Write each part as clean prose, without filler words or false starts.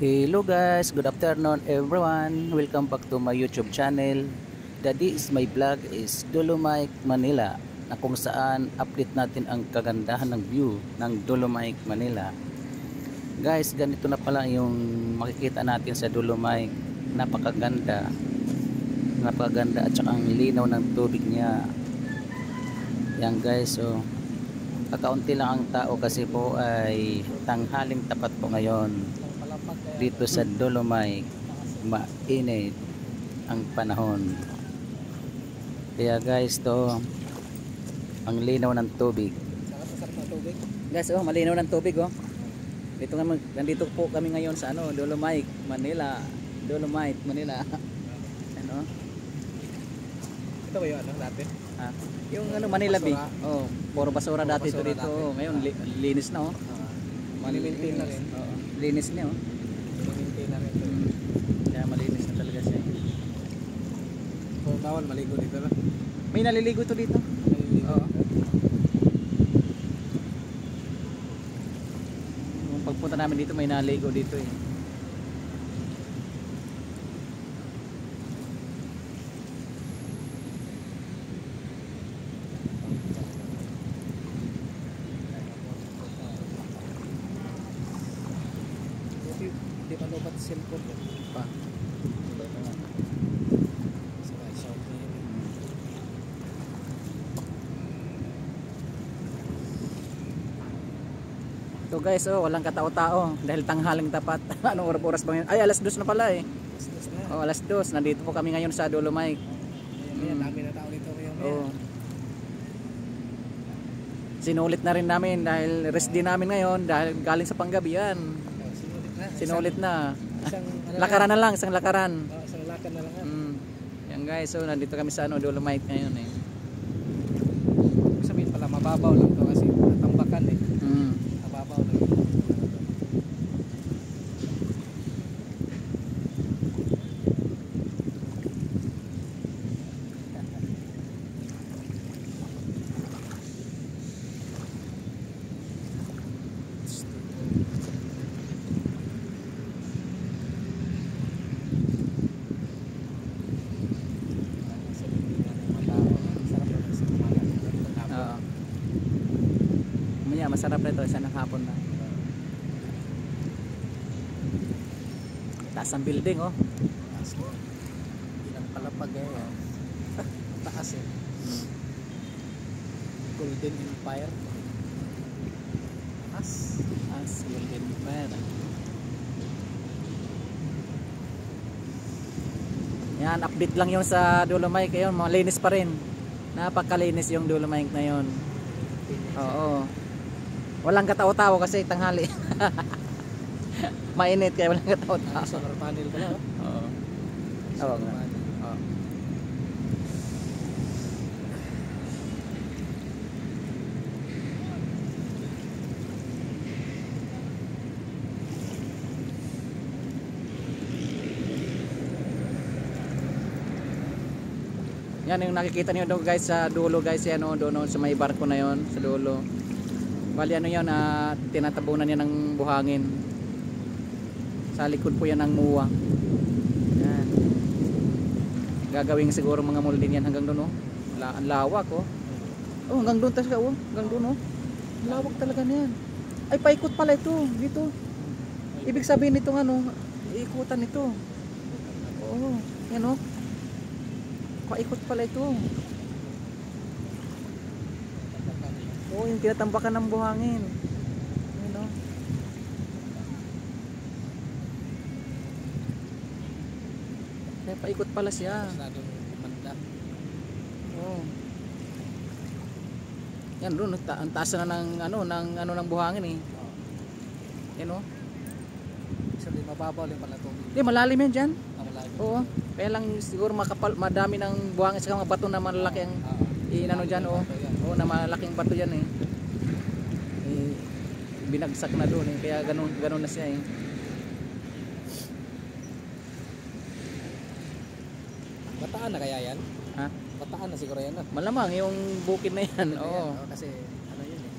Hello guys, good afternoon everyone. Welcome back to my YouTube channel. Daddy is my vlog is Dolomite, Manila, na kung saan update natin ang kagandahan ng view ng Dolomite, Manila. Guys, ganito na pala yung makikita natin sa Dolomite. Napakaganda. Napakaganda at saka ang linaw ng tubig niya. Yan guys, so kakaunti lang ang tao kasi po ay tanghaling tapat po ngayon. Dito sa Dolomite, mainit ang panahon. Kaya guys, to ang linaw ng tubig. Sarap na tubig. Guys, oh, malinaw ng tubig oh. Nandito po kami ngayon sa Dolomite, Manila. Dolomite, Manila. Ano? Ito ba yung dati? Ah, yung Manila Bay. Oh, puro basura dati ito dito. Dati. Oh, ngayon linis na oh. Malimintin na rin. Oo, linis na oh. Malimintin na rin. Kaya malinis na talaga siya. So, bawal maligo dito na. May naliligo to dito. Maliligo. Oo. Yung pagpunta namin dito may naligo dito eh. Hindi pa lubat cellphone ko. Pa. Sa shop na yun. So guys, oh, walang katao-tao dahil tanghaling tapat. Anong oras ba ngayon? Ay, alas 2 na pala eh. Business na. Oh, alas 2. Nandito po kami ngayon sa Dolomite. Ayan, dami na tao dito ngayon. Oh. Sinulit na rin namin dahil rest din namin ngayon dahil galing sa panggabihan. Sinulit na. Sinulit na. Isang Lakaran na lang, isang lakaran. isang lakan na lang. Yan guys, so nandito kami sa Dolomite ngayon eh. Sabihin pala, mababaw lang to kasi natambakan eh. Mababaw lang. Oo. Mamaya masarap na ito, isa ng hapon na. Taas ang building oh. Ilang palapag eh. Taas eh. Golden Empire. Taas building pa. Yan, update lang yung sa Dolomite ngayon, malinis pa rin. Napakalinis yung Dolomite ngayon. Oo. Walang katao-tao kasi tanghali. Mainit kaya walang katao-tao. Solar panel pala. Oo. Oo nga. Oo. Yan yung nakikita niyo doon guys sa dulo guys, yan oh, doon sa may barko na yon sa dulo. Bali ano yan, tinatabunan yan ng buhangin. Sa likod po yan ng muwa. Yan. Gagawin siguro mga molding yan hanggang doon oh. Ang lawak oh. Oh, hanggang doon talaga oh, hanggang doon oh. Lawak talaga na yan. Ay, paikot pala ito dito. Ibig sabihin nitong ikutan nito. Oo, yan oh. Paikot pala ito. Oo, yung tinatambakan ng buhangin. Ayun o. Kaya paikot pala siya. Masyadong manda. Oo. Yan doon, ang taas na ng buhangin eh. Yan o. Sabi mababaw lang pala ito. Hindi, malalim yan dyan. Malalim. Oo. Kaya lang siguro madami ng buhangin sa mga bato na malalaki ang inano dyan oh. Oo, na malaking bato yan eh. Binagsak na doon eh. Kaya ganun na siya eh. Bataan na kaya yan? Ha? Bataan na siguro yan. Malamang yung bukid na yan. Oo. Kasi ano yun eh.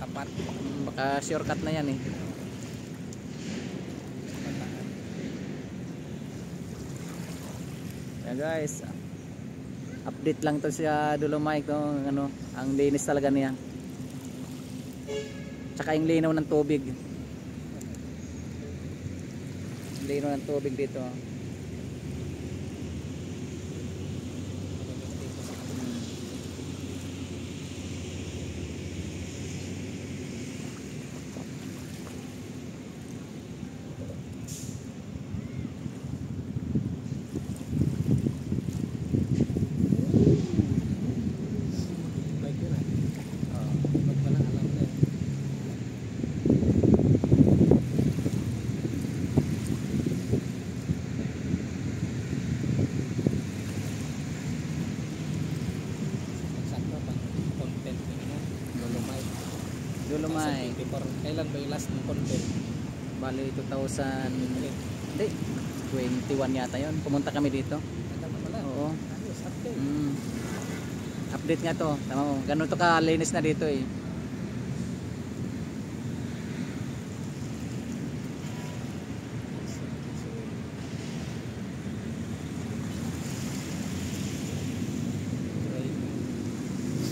Tapat. Baka shortcut na yan eh. guys, update lang to sa Dolomite to, ano, ang linis talaga niya. Tsaka yung linaw ng tubig. Linaw ng tubig dito. Dolomite. Kailan ba yung last ng content? Bali 2000, hindi, 21 yata yon. Pumunta kami dito. Tagal na pala. Oo. Ayos, update. Update nga to. Tama mo. Ganun to kalinis na dito eh.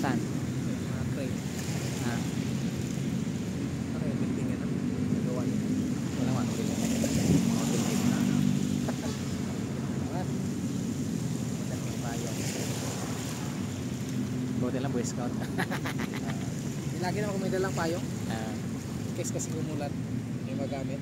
Saan? Mga crane. Ah, Para yung building yan. Nagawa niya. wala man. Mga building na. Malaking bayan. Buti lang Boy Scout. Lagi naman kung may dalang payong. Ah, Case kasi umulat. May magamit.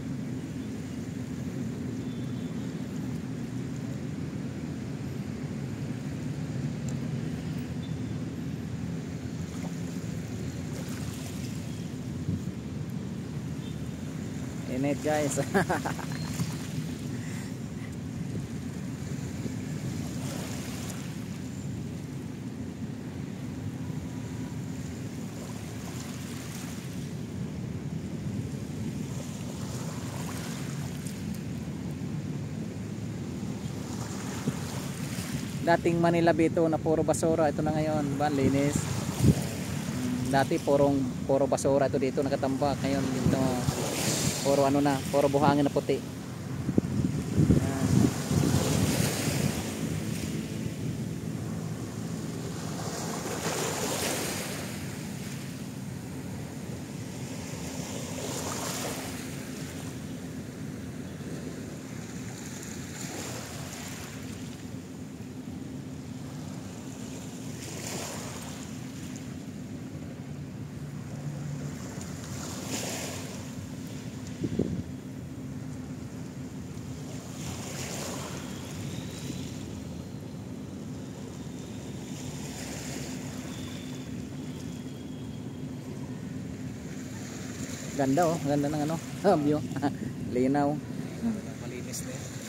init guys. Dating Manila Bito na puro basura, ito na ngayon, ba linis. Dati puro basura ito dito nakatambak, ngayon dito puro ano na, puro buhangin na puti. Ayan. Ganda oh, ganda ng ano, view. Linaw. Malinis na eh.